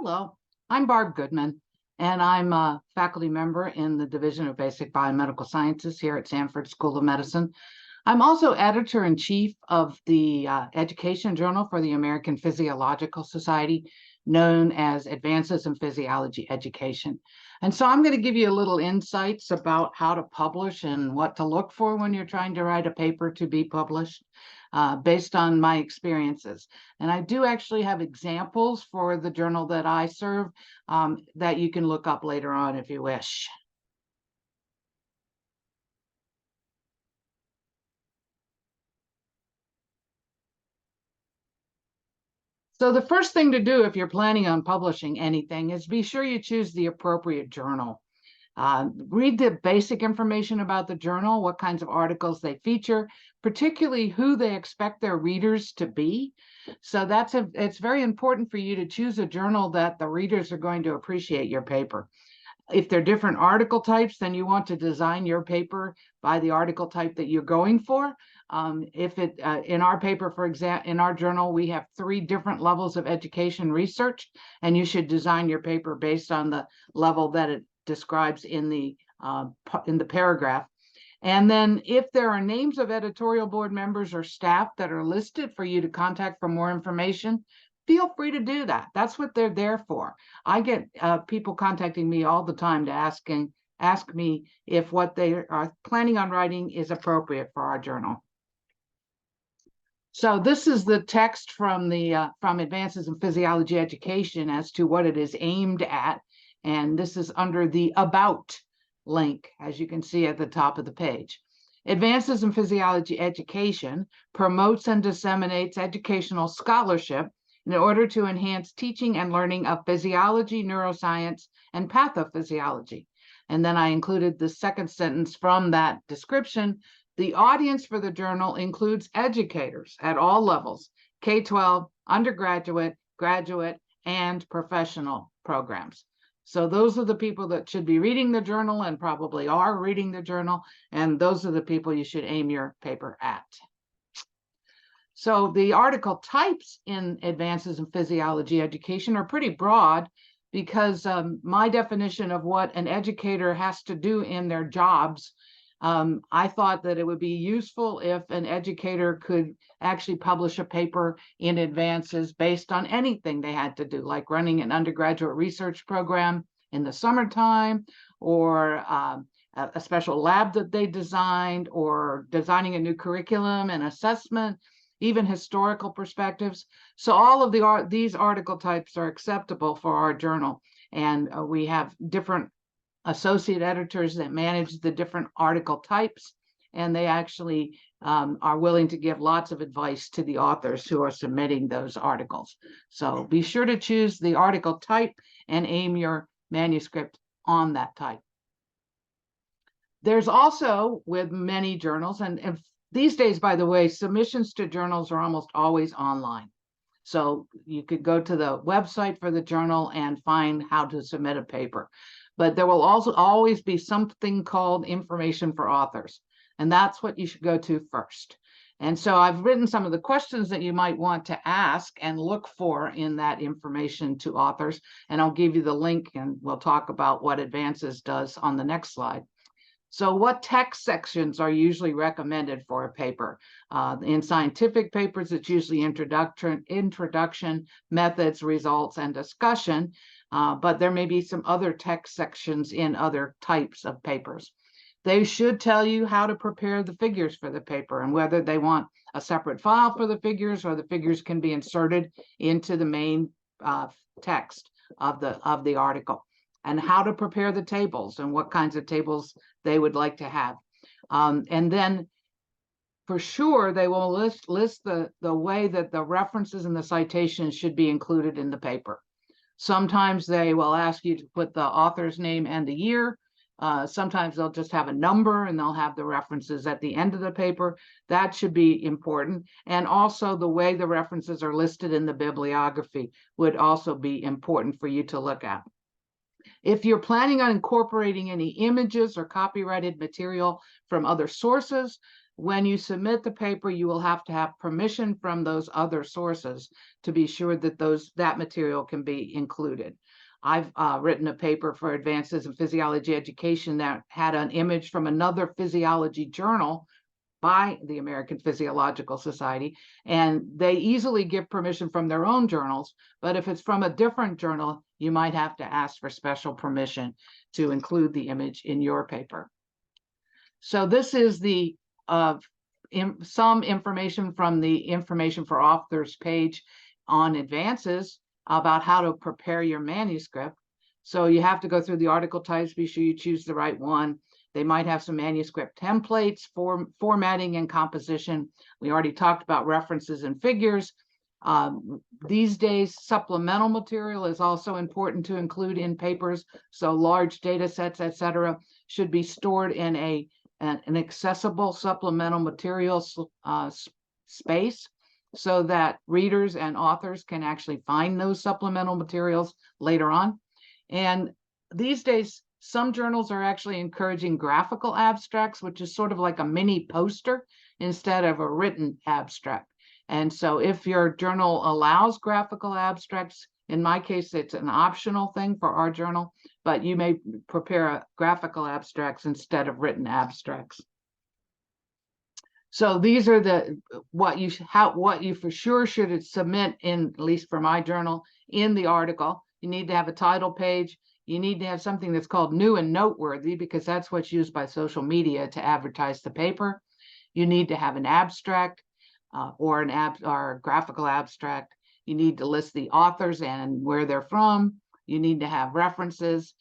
Hello, I'm Barb Goodman, and I'm a faculty member in the Division of Basic Biomedical Sciences here at Sanford School of Medicine. I'm also editor-in-chief of the education journal for the American Physiological Society, known as Advances in Physiology Education. And so I'm going to give you a little insights about how to publish and what to look for when you're trying to write a paper to be published. Based on my experiences. And I do actually have examples for the journal that I serve that you can look up later on if you wish. So the first thing to do if you're planning on publishing anything is be sure you choose the appropriate journal. Read the basic information about the journal, what kinds of articles they feature, particularly who they expect their readers to be. So it's very important for you to choose a journal that the readers are going to appreciate your paper. If they're different article types, then you want to design your paper by the article type that you're going for. In our paper, for example, in our journal, we have 3 different levels of education research, and you should design your paper based on the level that it describes in the paragraph. And then if there are names of editorial board members or staff that are listed for you to contact for more information, feel free to do that. That's what they're there for. I get people contacting me all the time to ask me if what they are planning on writing is appropriate for our journal. So this is the text from Advances in Physiology Education as to what it is aimed at. And this is under the About link, as you can see at the top of the page. Advances in Physiology Education promotes and disseminates educational scholarship in order to enhance teaching and learning of physiology, neuroscience, and pathophysiology. And then I included the second sentence from that description. The audience for the journal includes educators at all levels, K-12, undergraduate, graduate, and professional programs. So those are the people that should be reading the journal and probably are reading the journal, and those are the people you should aim your paper at. So the article types in Advances in Physiology Education are pretty broad because my definition of what an educator has to do in their jobs, I thought that it would be useful if an educator could actually publish a paper in Advances based on anything they had to do, like running an undergraduate research program in the summertime, or a special lab that they designed, or designing a new curriculum and assessment, even historical perspectives. So all of these article types are acceptable for our journal. And we have different associate editors that manage the different article types, and they actually are willing to give lots of advice to the authors who are submitting those articles. So be sure to choose the article type and aim your manuscript on that type. There's also, with many journals, and these days, by the way, submissions to journals are almost always online. So you could go to the website for the journal and find how to submit a paper. But there will also always be something called information for authors, and that's what you should go to first. And so I've written some of the questions that you might want to ask and look for in that information to authors, and I'll give you the link, and we'll talk about what Advances does on the next slide. So what text sections are usually recommended for a paper? In scientific papers, it's usually introduction, methods, results, and discussion. But there may be some other text sections in other types of papers. They should tell you how to prepare the figures for the paper and whether they want a separate file for the figures, or the figures can be inserted into the main text of the article, and how to prepare the tables and what kinds of tables they would like to have. And then for sure, they will list the way that the references and the citations should be included in the paper. Sometimes they will ask you to put the author's name and the year. Sometimes they'll just have a number and they'll have the references at the end of the paper. That should be important. And also the way the references are listed in the bibliography would also be important for you to look at. If you're planning on incorporating any images or copyrighted material from other sources, when you submit the paper, you will have to have permission from those other sources to be sure that that material can be included. I've written a paper for Advances in Physiology Education that had an image from another physiology journal by the American Physiological Society, and they easily give permission from their own journals. But if it's from a different journal, you might have to ask for special permission to include the image in your paper. So this is the some information from the Information for Authors page on Advances about how to prepare your manuscript. So you have to go through the article types, be sure you choose the right one. They might have some manuscript templates for formatting and composition. We already talked about references and figures. These days, supplemental material is also important to include in papers. So large data sets, etc., should be stored in an accessible supplemental materials space so that readers and authors can actually find those supplemental materials later on. And these days, some journals are actually encouraging graphical abstracts, which is sort of like a mini poster instead of a written abstract. And so if your journal allows graphical abstracts, in my case, it's an optional thing for our journal, but you may prepare graphical abstracts instead of written abstracts. So these are what you for sure should submit in, at least for my journal, in the article. You need to have a title page. You need to have something that's called new and noteworthy, because that's what's used by social media to advertise the paper. You need to have an abstract or a graphical abstract. You need to list the authors and where they're from. You need to have references.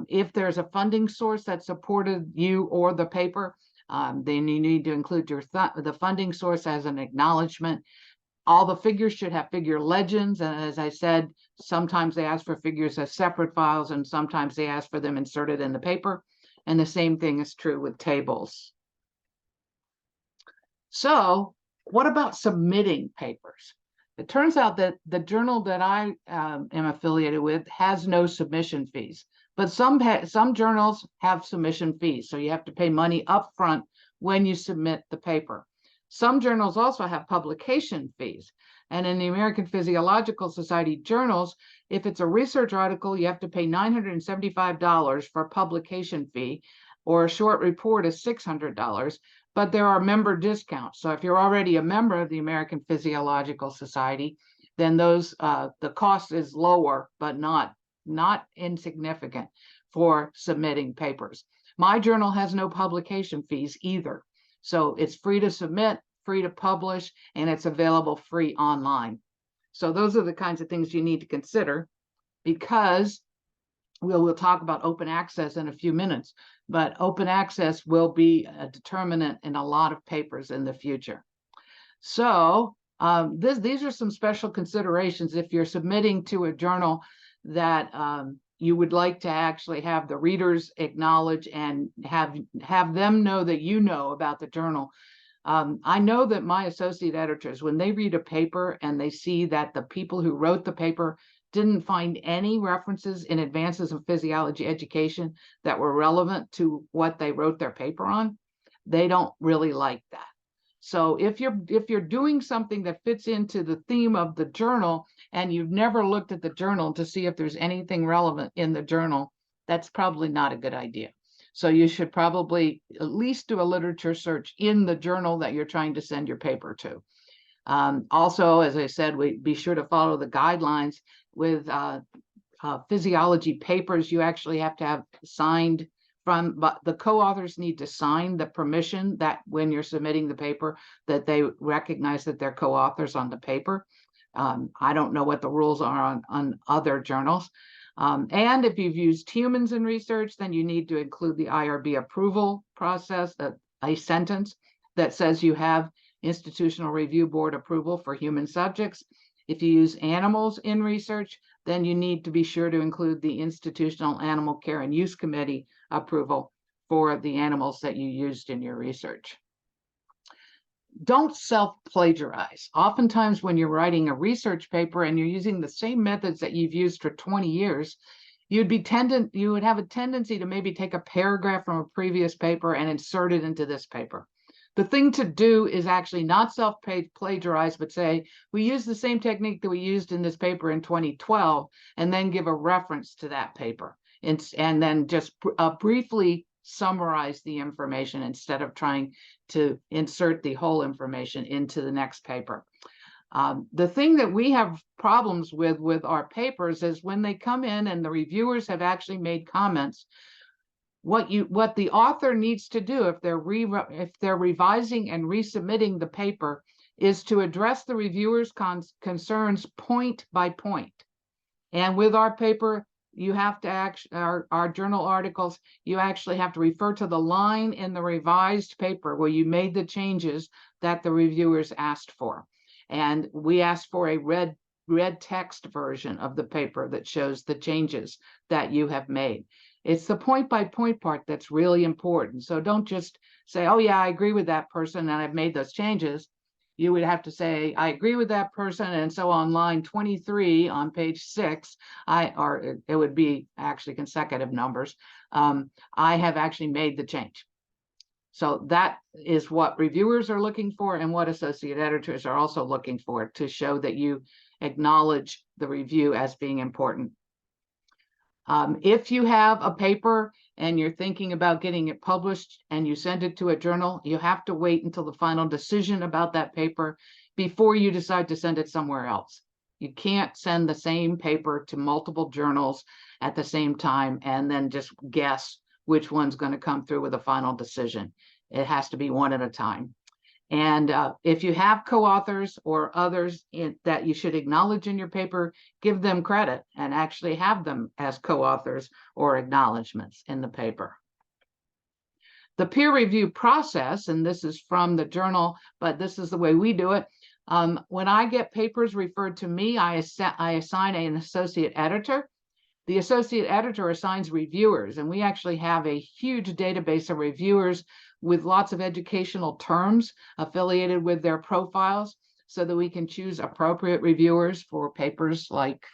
If there's a funding source that supported you or the paper, then you need to include the funding source as an acknowledgement. All the figures should have figure legends. And as I said, sometimes they ask for figures as separate files, and sometimes they ask for them inserted in the paper. And the same thing is true with tables. So what about submitting papers? It turns out that the journal that I am affiliated with has no submission fees, but some journals have submission fees. So you have to pay money up front when you submit the paper. Some journals also have publication fees. And in the American Physiological Society journals, if it's a research article, you have to pay $975 for publication fee, or a short report is $600. But there are member discounts. So if you're already a member of the American Physiological Society, then the cost is lower, but not insignificant for submitting papers. My journal has no publication fees either. So it's free to submit, free to publish, and it's available free online. So those are the kinds of things you need to consider, because we'll talk about open access in a few minutes, but open access will be a determinant in a lot of papers in the future. So these are some special considerations if you're submitting to a journal that you would like to actually have the readers acknowledge and have them know that you know about the journal. I know that my associate editors, when they read a paper and they see that the people who wrote the paper didn't find any references in Advances in Physiology Education that were relevant to what they wrote their paper on, they don't really like that. So if you're doing something that fits into the theme of the journal and you've never looked at the journal to see if there's anything relevant in the journal, that's probably not a good idea. So you should probably at least do a literature search in the journal that you're trying to send your paper to. Also, as I said, be sure to follow the guidelines. With physiology papers, you actually have to have signed but the co-authors need to sign the permission that when you're submitting the paper, that they recognize that they're co-authors on the paper. I don't know what the rules are on other journals. And if you've used humans in research, then you need to include the IRB approval process, a sentence that says you have Institutional Review Board approval for human subjects. If you use animals in research, then you need to be sure to include the Institutional Animal Care and Use Committee approval for the animals that you used in your research. Don't self-plagiarize. Oftentimes when you're writing a research paper and you're using the same methods that you've used for 20 years, you would have a tendency to maybe take a paragraph from a previous paper and insert it into this paper. The thing to do is actually not self-plagiarize, but say, we use the same technique that we used in this paper in 2012, and then give a reference to that paper. And then just briefly summarize the information instead of trying to insert the whole information into the next paper. The thing that we have problems with our papers is when they come in and the reviewers have actually made comments, what the author needs to do if they're revising and resubmitting the paper is to address the reviewers' concerns point by point. And with our paper, you have to our journal articles, you actually have to refer to the line in the revised paper where you made the changes that the reviewers asked for. And we asked for a red text version of the paper that shows the changes that you have made. It's the point by point part that's really important. So don't just say, oh yeah, I agree with that person and I've made those changes. You would have to say, I agree with that person. And so on line 23 on page 6, or it would be actually consecutive numbers, I have actually made the change. So that is what reviewers are looking for and what associate editors are also looking for, to show that you acknowledge the review as being important. If you have a paper and you're thinking about getting it published and you send it to a journal, you have to wait until the final decision about that paper before you decide to send it somewhere else. You can't send the same paper to multiple journals at the same time and then just guess which one's going to come through with a final decision. It has to be one at a time. And if you have co-authors or others that you should acknowledge in your paper, give them credit and actually have them as co-authors or acknowledgements in the paper. The peer review process, and this is from the journal, but this is the way we do it. When I get papers referred to me, I assign an associate editor. The associate editor assigns reviewers, and we actually have a huge database of reviewers with lots of educational terms affiliated with their profiles, so that we can choose appropriate reviewers for papers like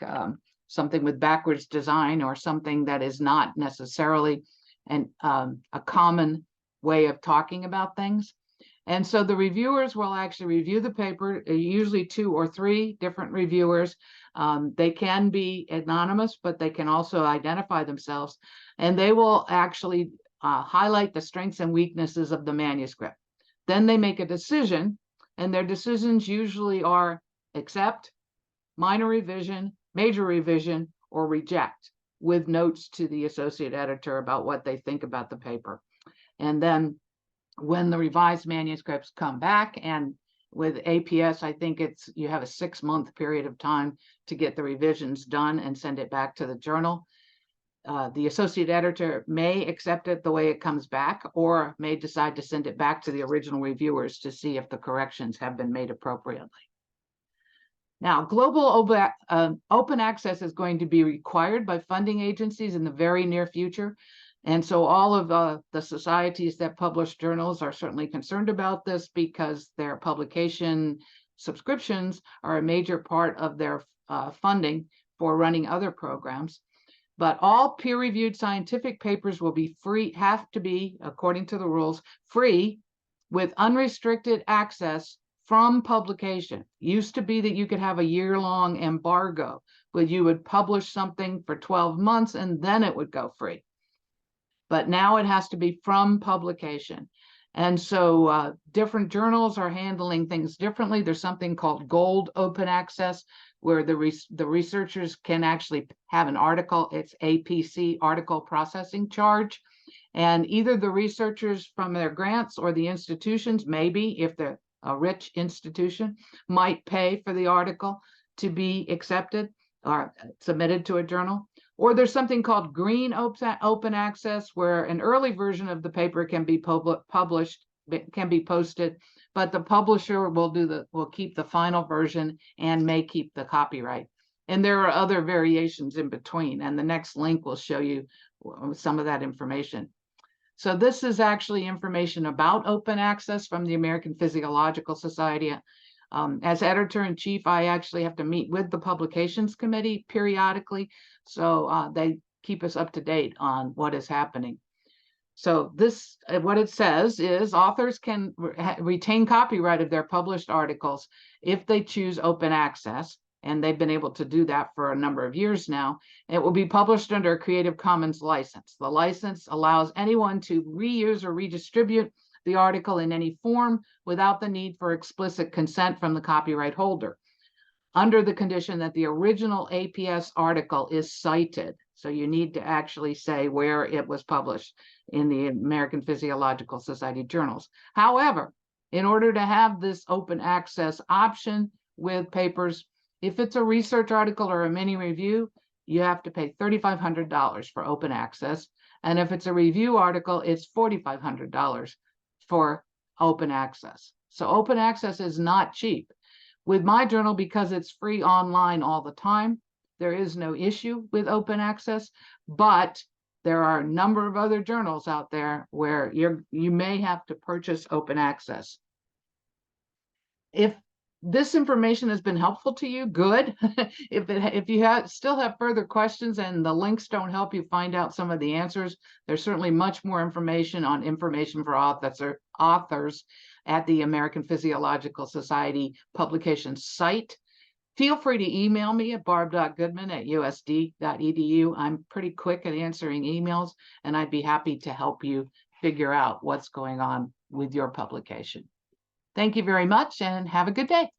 something with backwards design or something that is not necessarily a common way of talking about things. And so the reviewers will actually review the paper, usually 2 or 3 different reviewers. They can be anonymous, but they can also identify themselves, and they will actually highlight the strengths and weaknesses of the manuscript. Then they make a decision, and their decisions usually are accept, minor revision, major revision, or reject, with notes to the associate editor about what they think about the paper. And then when the revised manuscripts come back, and with APS, I think you have a 6-month period of time to get the revisions done and send it back to the journal. The associate editor may accept it the way it comes back, or may decide to send it back to the original reviewers to see if the corrections have been made appropriately. Now, global open access is going to be required by funding agencies in the very near future. And so all of the societies that publish journals are certainly concerned about this, because their publication subscriptions are a major part of their funding for running other programs. But all peer-reviewed scientific papers will be free, have to be, according to the rules, free with unrestricted access from publication. Used to be that you could have a year-long embargo, but you would publish something for 12 months and then it would go free. But now it has to be from publication. And so different journals are handling things differently. There's something called gold open access, where the researchers can actually have an article. It's APC, article processing charge. And either the researchers from their grants or the institutions, maybe if they're a rich institution, might pay for the article to be accepted or submitted to a journal. Or there's something called green open access, where an early version of the paper can be published, can be posted, but the publisher will keep the final version and may keep the copyright. And there are other variations in between, and the next link will show you some of that information. So this is actually information about open access from the American Physiological Society. As editor-in-chief, I actually have to meet with the publications committee periodically, so they keep us up to date on what is happening. So this, what it says is authors can retain copyright of their published articles if they choose open access, and they've been able to do that for a number of years now. It will be published under a Creative Commons license. The license allows anyone to reuse or redistribute the article in any form without the need for explicit consent from the copyright holder, under the condition that the original APS article is cited. So you need to actually say where it was published in the American Physiological Society journals. However, in order to have this open access option with papers, if it's a research article or a mini review, you have to pay $3,500 for open access. And if it's a review article, it's $4,500 for open access. So open access is not cheap. With my journal, because it's free online all the time, there is no issue with open access, but there are a number of other journals out there where you may have to purchase open access. If this information has been helpful to you, good. If you still have further questions and the links don't help you find out some of the answers, there's certainly much more information on information for authors at the American Physiological Society publications site. Feel free to email me at barb.goodman@usd.edu. I'm pretty quick at answering emails, and I'd be happy to help you figure out what's going on with your publication. Thank you very much, and have a good day.